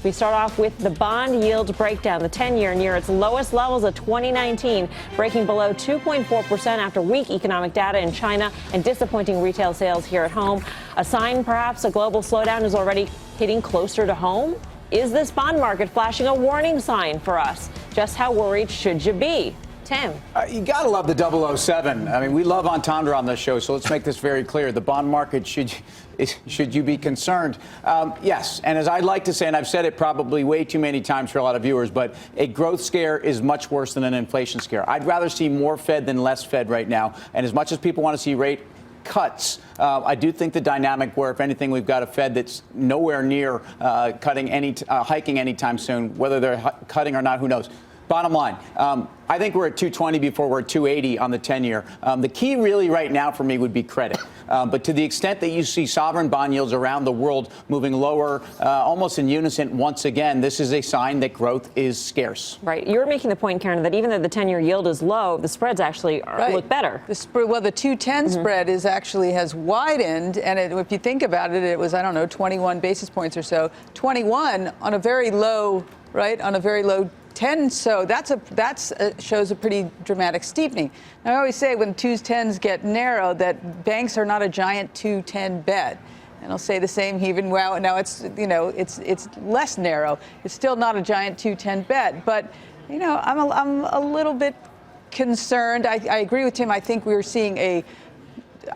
We start off with the bond yield breakdown. The 10-year near its lowest levels of 2019, breaking below 2.4% after weak economic data in China and disappointing retail sales here at home. A sign, perhaps, a global slowdown is already hitting closer to home? Is this bond market flashing a warning sign for us? Just how worried should you be? Tim. You got to love the 007. I mean, we love entendre on this show, so let's make this very clear. The bond market, should you be concerned? Yes. And as I'd like to say, and I've said it probably way too many times for a lot of viewers, but a growth scare is much worse than an inflation scare. I'd rather see more Fed than less Fed right now. And as much as people want to see rate cuts, I do think the dynamic where, if anything, we've got a Fed that's nowhere near hiking anytime soon. Whether they're cutting or not, who knows? Bottom line, I think we're at 220 before we're at 280 on the 10-year. The key really right now for me would be credit. But to the extent that you see sovereign bond yields around the world moving lower, almost in unison once again, this is a sign that growth is scarce. Right. You're making the point, Karen, that even though the 10-year yield is low, the spreads actually look better. The 210 spread has widened. And if you think about it, it was, 21 basis points or so. 21 on a very low, on a very low 10, so that shows a pretty dramatic steepening. Now, I always say when 210s get narrow that banks are not a giant 210 bet. And I'll say the same even now it's less narrow. It's still not a giant 210 bet, but I'm a little bit concerned. I agree with Tim. I think we're seeing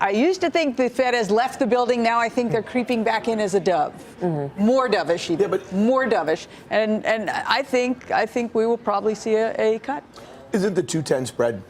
I used to think the Fed has left the building. Now I think they're creeping back in as a dove, more dovish, even. More dovish. And I think we will probably see a cut. Isn't the 210 spread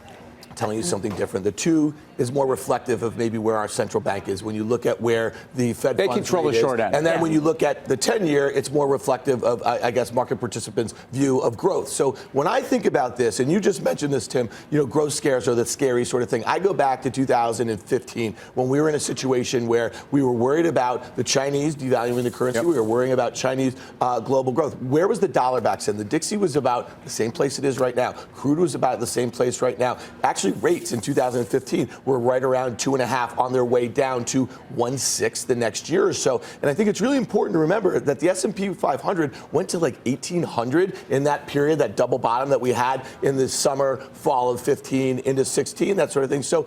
telling you something different? The 2 is more reflective of maybe where our central bank is. When you look at where the Fed they funds control rate the short end. And then when you look at the 10-year, it's more reflective of, I guess, market participants' view of growth. So when I think about this, and you just mentioned this, Tim, growth scares are the scary sort of thing. I go back to 2015 when we were in a situation where we were worried about the Chinese devaluing the currency. Yep. We were worrying about Chinese global growth. Where was the dollar back then? The Dixie was about the same place it is right now. Crude was about the same place right now. Actually, rates in 2015 were right around 2.5 on their way down to 1.6 the next year or so. And I think it's really important to remember that the S&P 500 went to like 1,800 in that period, that double bottom that we had in the summer, fall of 15 into 16, that sort of thing. So,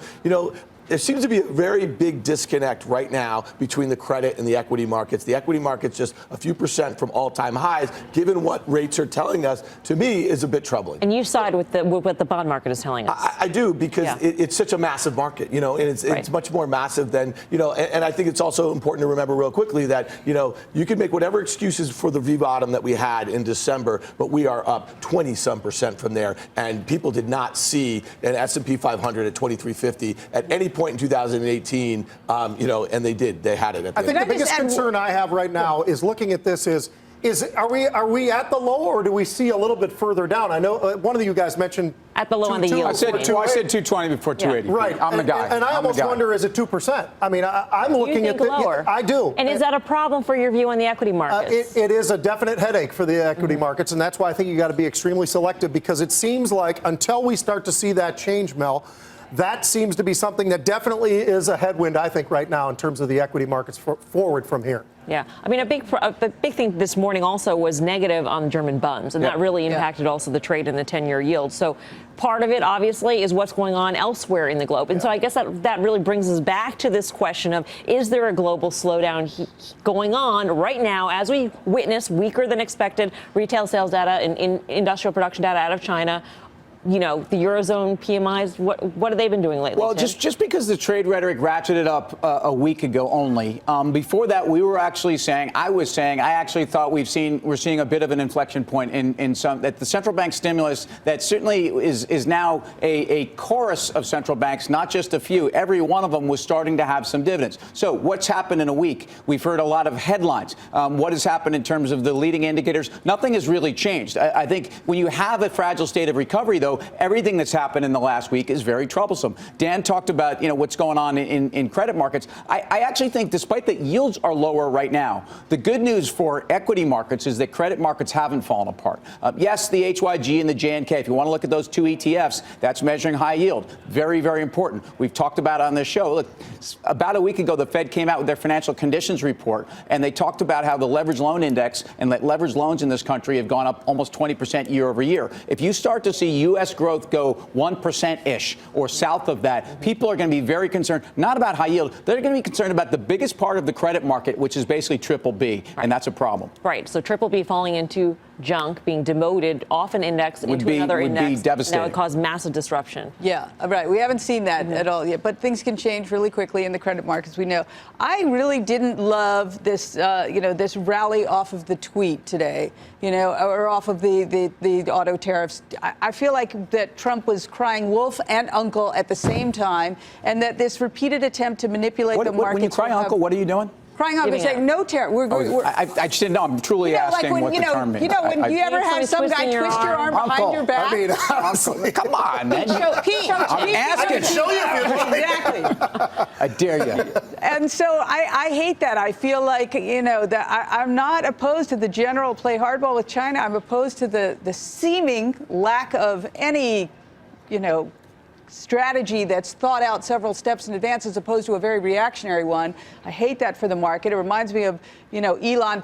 there seems to be a very big disconnect right now between the credit and the equity markets. The equity market's just a few percent from all-time highs, given what rates are telling us, to me, is a bit troubling. And you side with what the bond market is telling us. I do, because it's such a massive market, and it's much more massive than, and I think it's also important to remember real quickly that, you can make whatever excuses for the V-bottom that we had in December, but we are up 20-some% from there, and people did not see an S&P 500 at 2350 at any point in 2018, and they did. They had it at the I think the biggest concern I have right now is looking at this are we at the low, or do we see a little bit further down? I know one of you guys mentioned at the low on the yield. I said 220 before 280. Yeah. Right. I'm the guy. And I almost wonder, is it 2%? I mean, I'm looking at the lower. I do. And is that a problem for your view on the equity markets? It is a definite headache for the equity markets, and that's why I think you got to be extremely selective, because it seems like until we start to see that change, Mel, that seems to be something that definitely is a headwind, I think, right now in terms of the equity markets forward from here. Yeah. I mean, the big thing this morning also was negative on German bonds, and that really impacted also the trade in the 10-year yield. So part of it, obviously, is what's going on elsewhere in the globe. And so I guess that really brings us back to this question of, is there a global slowdown going on right now as we witness weaker than expected retail sales data and industrial production data out of China? The Eurozone PMIs, what have they been doing lately? Well, Tim? just because the trade rhetoric ratcheted up a week ago only. Before that, we were actually saying, I actually thought we're seeing a bit of an inflection point in some, that the central bank stimulus that certainly is now a chorus of central banks, not just a few. Every one of them was starting to have some dividends. So what's happened in a week? We've heard a lot of headlines. What has happened in terms of the leading indicators? Nothing has really changed. I think when you have a fragile state of recovery, though, So everything that's happened in the last week is very troublesome. Dan talked about, what's going on in credit markets. I actually think, despite that yields are lower right now, the good news for equity markets is that credit markets haven't fallen apart. Yes, the HYG and the JNK, if you want to look at those two ETFs, that's measuring high yield. Very, very important. We've talked about it on this show. Look, about a week ago, the Fed came out with their financial conditions report, and they talked about how the leveraged loan index and that leveraged loans in this country have gone up almost 20% year over year. If you start to see U.S. growth go 1%-ish or south of that, people are going to be very concerned, not about high yield. They're going to be concerned about the biggest part of the credit market, which is basically triple B, and that's a problem. Right. So triple B falling into junk, being demoted off an index into another index. Would be devastating. That would cause massive disruption. Yeah, right. We haven't seen that at all yet, but things can change really quickly in the credit markets. We know. I really didn't love this, this rally off of the tweet today, or off of the auto tariffs. I feel like that Trump was crying wolf and uncle at the same time, and that this repeated attempt to manipulate the markets. When you cry uncle, what are you doing? Crying out and saying no tariff. I just didn't know. I'm truly asking like when, what the term means. When you ever have some guy twist your arm behind your back. I mean, honestly, come on, man. Pete, I'm asking. show you if you like. Exactly. I dare you. And so I hate that. I feel like, that I'm not opposed to the general play hardball with China. I'm opposed to the seeming lack of any, strategy that's thought out several steps in advance as opposed to a very reactionary one. I hate that for the market. It reminds me of, Elon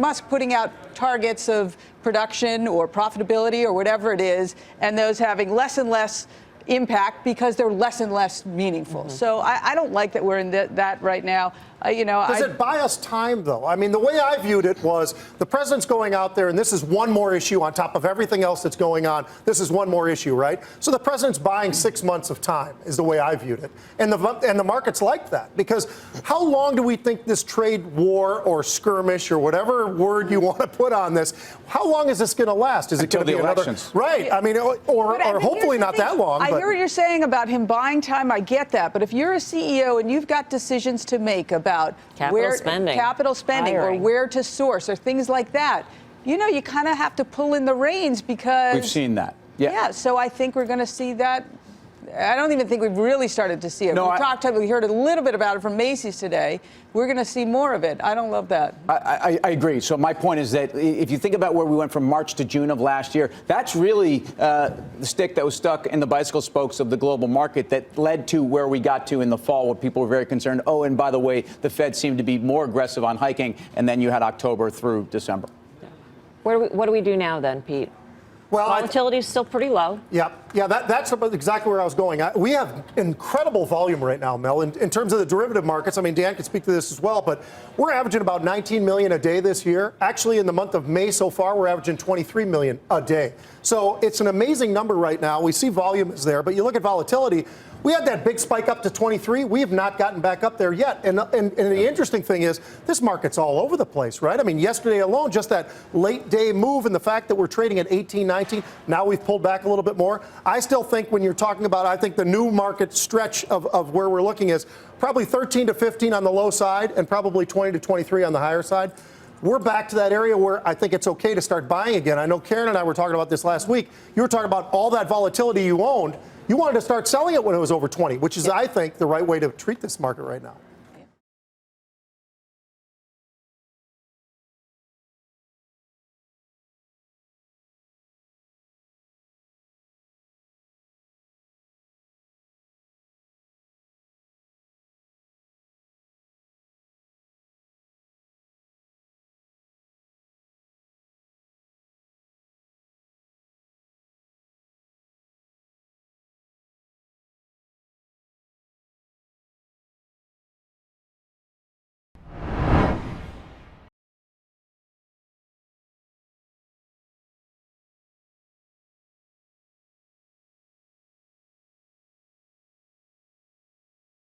Musk putting out targets of production or profitability or whatever it is, and those having less and less impact because they're less and less meaningful. Mm-hmm. So I don't like that we're in that right now. Does it buy us time, though? I mean, the way I viewed it was the president's going out there, and this is one more issue on top of everything else that's going on. This is one more issue, right? So the president's buying 6 months of time, is the way I viewed it. And the market's like that, because how long do we think this trade war or skirmish or whatever word you want to put on this, how long is this going to last? Is it going to be another? Right. I mean, or hopefully not that long. I hear what you're saying about him buying time. I get that. But if you're a CEO and you've got decisions to make about capital spending or where to source or things like that, you kind of have to pull in the reins because we've seen that. Yeah. So I think we're going to see that. I don't even think we've really started to see it. No, we heard a little bit about it from Macy's today. We're going to see more of it. I don't love that. I agree. So my point is that if you think about where we went from March to June of last year, that's really the stick that was stuck in the bicycle spokes of the global market that led to where we got to in the fall, where people were very concerned. Oh, and by the way, the Fed seemed to be more aggressive on hiking, and then you had October through December. What do we do now then, Pete? Well, volatility is still pretty low. Yeah, that's exactly where I was going. We have incredible volume right now, Mel, in terms of the derivative markets. I mean, Dan can speak to this as well, but we're averaging about 19 million a day this year. Actually, in the month of May so far, we're averaging 23 million a day. So it's an amazing number right now. We see volume is there, but you look at volatility. We had that big spike up to 23. We have not gotten back up there yet. And the interesting thing is this market's all over the place, right? I mean, yesterday alone, just that late day move and the fact that we're trading at 18, 19, now we've pulled back a little bit more. I still think when you're talking about, I think the new market stretch of where we're looking is probably 13 to 15 on the low side and probably 20 to 23 on the higher side. We're back to that area where I think it's okay to start buying again. I know Karen and I were talking about this last week. You were talking about all that volatility you owned. You wanted to start selling it when it was over 20, which is, I think, the right way to treat this market right now.